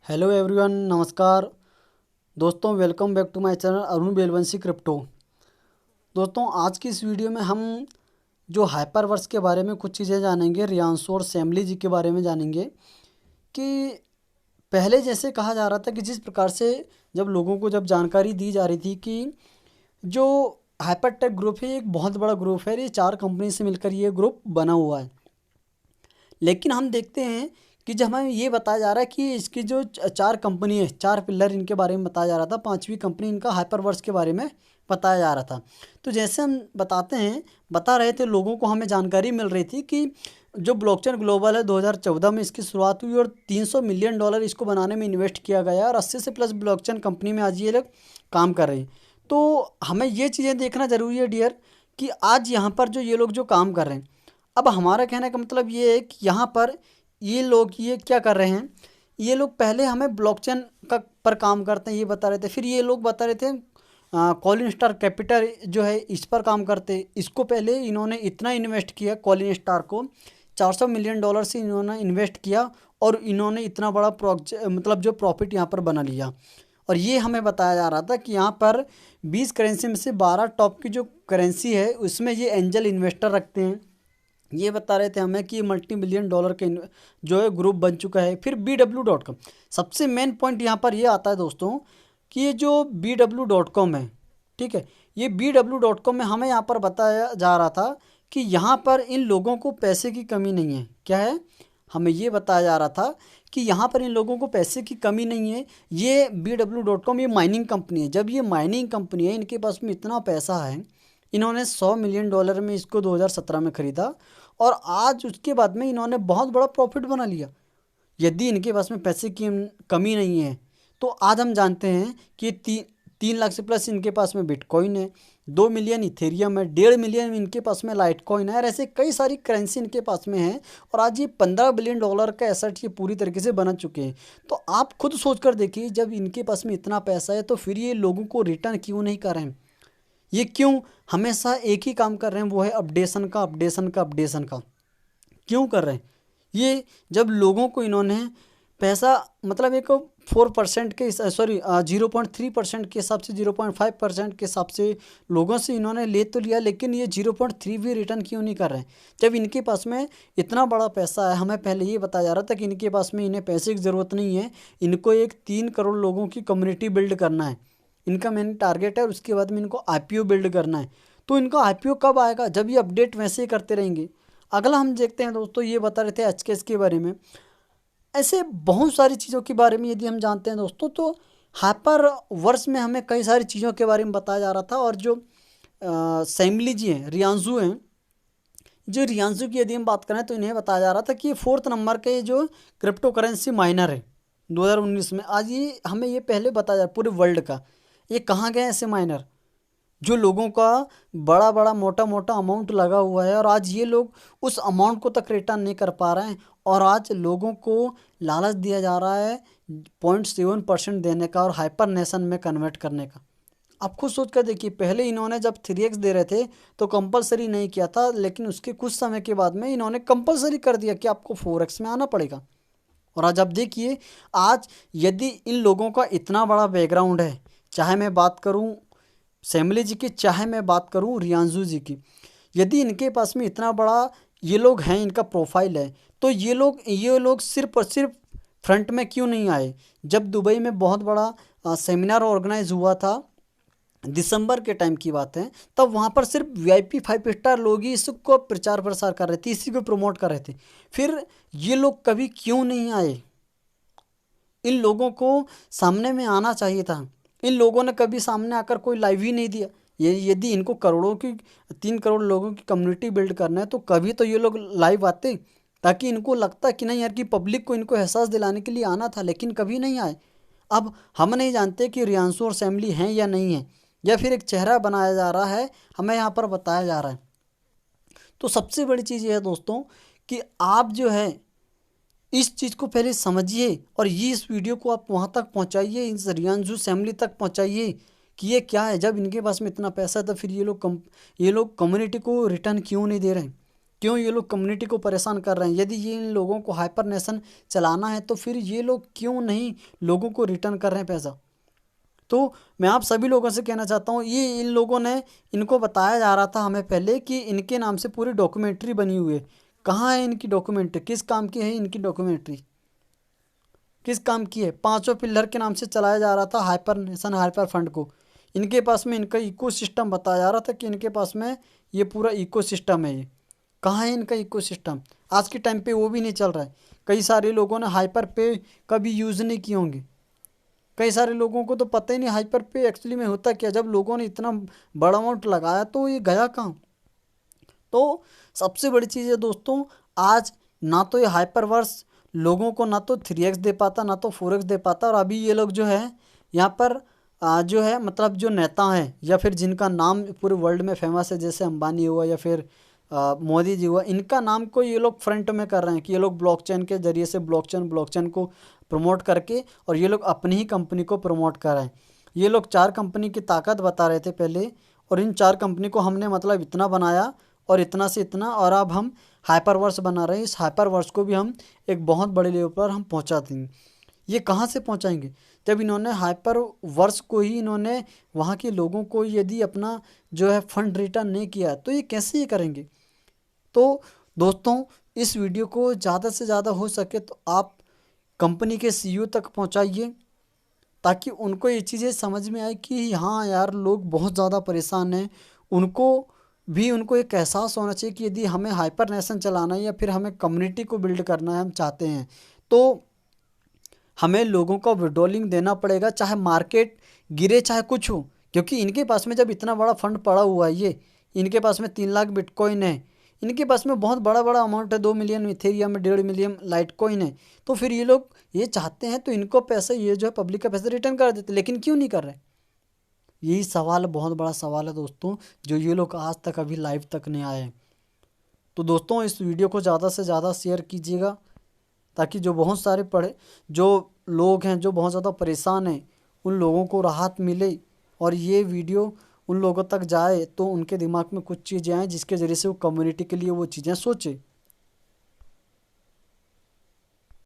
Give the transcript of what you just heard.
Hello everyone, नमस्कार दोस्तों। Welcome back to my channel Arun Belvanshi crypto. दोस्तों, आज की इस वीडियो में हम जो हाइपरवर्स के बारे में कुछ चीज़ें जानेंगे, रियांशु और सैमली जी के बारे में जानेंगे कि पहले जैसे कहा जा रहा था कि जिस प्रकार से जब लोगों को जब जानकारी दी जा रही थी कि जो हाइपरटेक ग्रुप है एक बहुत बड़ा ग्रुप है, ये 4 कंपनी से मिलकर ये ग्रुप बना हुआ है। लेकिन हम देखते हैं कि जब हमें ये बताया जा रहा है कि इसकी जो 4 कंपनी है, 4 पिलर इनके बारे में बताया जा रहा था, 5वीं कंपनी इनका हाइपरवर्स के बारे में बताया जा रहा था। तो जैसे हम बता रहे थे, लोगों को हमें जानकारी मिल रही थी कि जो ब्लॉकचेन ग्लोबल है 2014 में इसकी शुरुआत हुई और $300 मिलियन इसको बनाने में इन्वेस्ट किया गया और 80 से प्लस ब्लॉकचेन कंपनी में आज ये लोग काम कर रहे हैं। तो हमें ये चीज़ें देखना ज़रूरी है डियर, कि आज यहाँ पर जो ये लोग जो काम कर रहे हैं, अब हमारा कहने का मतलब ये है कि यहाँ पर ये लोग ये क्या कर रहे हैं, ये लोग पहले हमें ब्लॉकचेन का पर काम करते हैं ये बता रहे थे। फिर ये लोग बता रहे थे कॉलिन स्टार कैपिटल जो है इस पर काम करते, इसको पहले इन्होंने इतना इन्वेस्ट किया, कॉलिन स्टार को $400 मिलियन से इन्होंने इन्वेस्ट किया और इन्होंने इतना बड़ा मतलब जो प्रॉफिट यहाँ पर बना लिया। और ये हमें बताया जा रहा था कि यहाँ पर 20 करेंसी में से 12 टॉप की जो करेंसी है उसमें ये एंजल इन्वेस्टर रखते हैं। ये बता रहे थे हमें कि मल्टी बिलियन डॉलर के जो है ग्रुप बन चुका है। फिर BW.com, सबसे मेन पॉइंट यहाँ पर ये आता है दोस्तों कि ये जो BW.com है, ठीक है, ये BW.com में हमें यहाँ पर बताया जा रहा था कि यहाँ पर इन लोगों को पैसे की कमी नहीं है। क्या है, हमें ये बताया जा रहा था कि यहाँ पर इन लोगों को पैसे की कमी नहीं है। ये BW.com ये माइनिंग कंपनी है। जब ये माइनिंग कंपनी है, इनके पास में इतना पैसा है, इन्होंने $100 मिलियन में इसको 2017 में ख़रीदा और आज उसके बाद में इन्होंने बहुत बड़ा प्रॉफिट बना लिया। यदि इनके पास में पैसे की कमी नहीं है तो आज हम जानते हैं कि 3 लाख से प्लस इनके पास में बिटकॉइन है, 2 मिलियन इथेरियम है, 1.5 मिलियन इनके पास में लाइटकॉइन है और ऐसे कई सारी करेंसी इनके पास में है। और आज ये $15 बिलियन का एसेट ये पूरी तरीके से बना चुके हैं। तो आप खुद सोच कर देखिए, जब इनके पास में इतना पैसा है तो फिर ये लोगों को रिटर्न क्यों नहीं कर रहे हैं? ये क्यों हमेशा एक ही काम कर रहे हैं, वो है अपडेशन का क्यों कर रहे हैं? ये जब लोगों को इन्होंने पैसा मतलब एक 4% के 0.3% के हिसाब से 0.5% के हिसाब से लोगों से इन्होंने ले तो लिया, लेकिन ये 0.3 भी रिटर्न क्यों नहीं कर रहे हैं जब इनके पास में इतना बड़ा पैसा है? हमें पहले ये बताया जा रहा था कि इनके पास में इन्हें पैसे की ज़रूरत नहीं है, इनको एक 3 करोड़ लोगों की कम्युनिटी बिल्ड करना है, इनका मेन टारगेट है। और उसके बाद में इनको IPO बिल्ड करना है। तो इनका IPO कब आएगा? जब ये अपडेट वैसे ही करते रहेंगे। अगला हम देखते हैं दोस्तों, ये बता रहे थे HKS के बारे में। ऐसे बहुत सारी चीज़ों के बारे में यदि हम जानते हैं दोस्तों, तो हाइपर वर्स में हमें कई सारी चीज़ों के बारे में बताया जा रहा था। और जो सैमली जी हैं, रियांशु हैं, जो रियांशु की यदि हम बात करें तो इन्हें बताया जा रहा था कि ये 4th नंबर के जो क्रिप्टो करेंसी माइनर है 2019 में। आज ये हमें ये पहले बताया जा पूरे वर्ल्ड का, ये कहाँ गए ऐसे माइनर जो लोगों का बड़ा बड़ा मोटा मोटा अमाउंट लगा हुआ है और आज ये लोग उस अमाउंट को तक रिटर्न नहीं कर पा रहे हैं। और आज लोगों को लालच दिया जा रहा है 0.7% देने का और हाइपर नेशन में कन्वर्ट करने का। आप खुद सोच कर देखिए, पहले इन्होंने जब 3x दे रहे थे तो कंपलसरी नहीं किया था, लेकिन उसके कुछ समय के बाद में इन्होंने कंपलसरी कर दिया कि आपको 4x में आना पड़ेगा। और आज आप देखिए, आज यदि इन लोगों का इतना बड़ा बैकग्राउंड है, चाहे मैं बात करूं सैमली जी की, चाहे मैं बात करूं रियांशु जी की, यदि इनके पास में इतना बड़ा ये लोग हैं, इनका प्रोफाइल है, तो ये लोग सिर्फ और सिर्फ फ्रंट में क्यों नहीं आए? जब दुबई में बहुत बड़ा सेमिनार ऑर्गेनाइज हुआ था, दिसंबर के टाइम की बात है, तब वहाँ पर सिर्फ VIP 5 स्टार लोग ही इसको प्रचार प्रसार कर रहे थे, इसी को प्रमोट कर रहे थे। फिर ये लोग कभी क्यों नहीं आए? इन लोगों को सामने में आना चाहिए था। इन लोगों ने कभी सामने आकर कोई लाइव ही नहीं दिया। ये यदि इनको करोड़ों की 3 करोड़ लोगों की कम्युनिटी बिल्ड करना है तो कभी तो ये लोग लाइव आते, ताकि इनको लगता कि नहीं यार, कि पब्लिक को इनको एहसास दिलाने के लिए आना था, लेकिन कभी नहीं आए। अब हम नहीं जानते कि रियांशु और सैमली हैं या नहीं है, या फिर एक चेहरा बनाया जा रहा है, हमें यहाँ पर बताया जा रहा है। तो सबसे बड़ी चीज़ ये है दोस्तों कि आप जो है इस चीज़ को पहले समझिए और ये इस वीडियो को आप वहाँ तक पहुँचाइए, इस रियांशु सैमली तक पहुँचाइए कि ये क्या है। जब इनके पास में इतना पैसा है तो फिर ये लोग कम्युनिटी को रिटर्न क्यों नहीं दे रहे हैं? क्यों ये लोग कम्युनिटी को परेशान कर रहे हैं? यदि ये इन लोगों को हाइपर नेशन चलाना है तो फिर ये लोग क्यों नहीं लोगों को रिटर्न कर रहे हैं पैसा? तो मैं आप सभी लोगों से कहना चाहता हूँ, ये इन लोगों ने, इनको बताया जा रहा था हमें पहले कि इनके नाम से पूरी डॉक्यूमेंट्री बनी हुई है। कहाँ है इनकी डॉक्यूमेंट्री? किस काम की है इनकी डॉक्यूमेंट्री? किस काम की है? पांचों पिल्लर के नाम से चलाया जा रहा था हाइपर नेशन हाइपर फंड को। इनके पास में इनका इको सिस्टम बताया जा रहा था कि इनके पास में ये पूरा इको सिस्टम है। ये कहाँ है इनका इको सिस्टम? आज के टाइम पे वो भी नहीं चल रहा है। कई सारे लोगों ने हाइपर पे कभी यूज़ नहीं किए होंगे। कई सारे लोगों को तो पता ही नहीं हाइपर पे एक्चुअली में होता क्या। जब लोगों ने इतना बड़ा अमाउंट लगाया तो ये गया कहाँ? तो सबसे बड़ी चीज़ है दोस्तों, आज ना तो ये हाइपर वर्स लोगों को ना तो 3x दे पाता ना तो 4x दे पाता। और अभी ये लोग जो है यहाँ पर जो है मतलब जो नेता हैं या फिर जिनका नाम पूरे वर्ल्ड में फेमस है, जैसे अंबानी हुआ या फिर मोदी जी हुआ, इनका नाम को ये लोग फ्रंट में कर रहे हैं कि ये लोग ब्लॉकचेन के जरिए से ब्लॉकचेन को प्रमोट करके और ये लोग अपनी ही कंपनी को प्रमोट कर रहे हैं। ये लोग 4 कंपनी की ताकत बता रहे थे पहले, और इन 4 कंपनी को हमने मतलब इतना बनाया और इतना से इतना, और अब हम हाइपरवर्स बना रहे हैं। इस हाइपरवर्स को भी हम एक बहुत बड़े लेवल पर हम पहुंचा देंगे। ये कहाँ से पहुंचाएंगे? जब इन्होंने हाइपर वर्स को ही, इन्होंने वहाँ के लोगों को यदि अपना जो है फंड रिटर्न नहीं किया तो ये कैसे ये करेंगे? तो दोस्तों, इस वीडियो को ज़्यादा से ज़्यादा हो सके तो आप कंपनी के सीईओ तक पहुंचाइए, ताकि उनको ये चीज़ें समझ में आए कि हाँ यार, लोग बहुत ज़्यादा परेशान हैं। उनको एक एहसास होना चाहिए कि यदि हमें हाइपर नेशन चलाना है या फिर हमें कम्युनिटी को बिल्ड करना है, हम चाहते हैं, तो हमें लोगों को विड्रॉलिंग देना पड़ेगा, चाहे मार्केट गिरे चाहे कुछ हो। क्योंकि इनके पास में जब इतना बड़ा फंड पड़ा हुआ है, ये इनके पास में 3 लाख बिटकॉइन है, इनके पास में बहुत बड़ा बड़ा अमाउंट है, 2 मिलियन इथेरियम में 1.5 मिलियन लाइटकॉइन है। तो फिर ये लोग ये चाहते हैं तो इनको पैसे, ये जो है पब्लिक का पैसे रिटर्न कर देते, लेकिन क्यों नहीं कर रहे? यही सवाल, बहुत बड़ा सवाल है दोस्तों, जो ये लोग आज तक अभी लाइव तक नहीं आए हैं। तो दोस्तों, इस वीडियो को ज़्यादा से ज़्यादा शेयर कीजिएगा, ताकि जो बहुत सारे जो लोग हैं जो बहुत ज़्यादा परेशान हैं, उन लोगों को राहत मिले, और ये वीडियो उन लोगों तक जाए तो उनके दिमाग में कुछ चीज़ें आएँ जिसके ज़रिए से वो कम्युनिटी के लिए वो चीज़ें सोचे।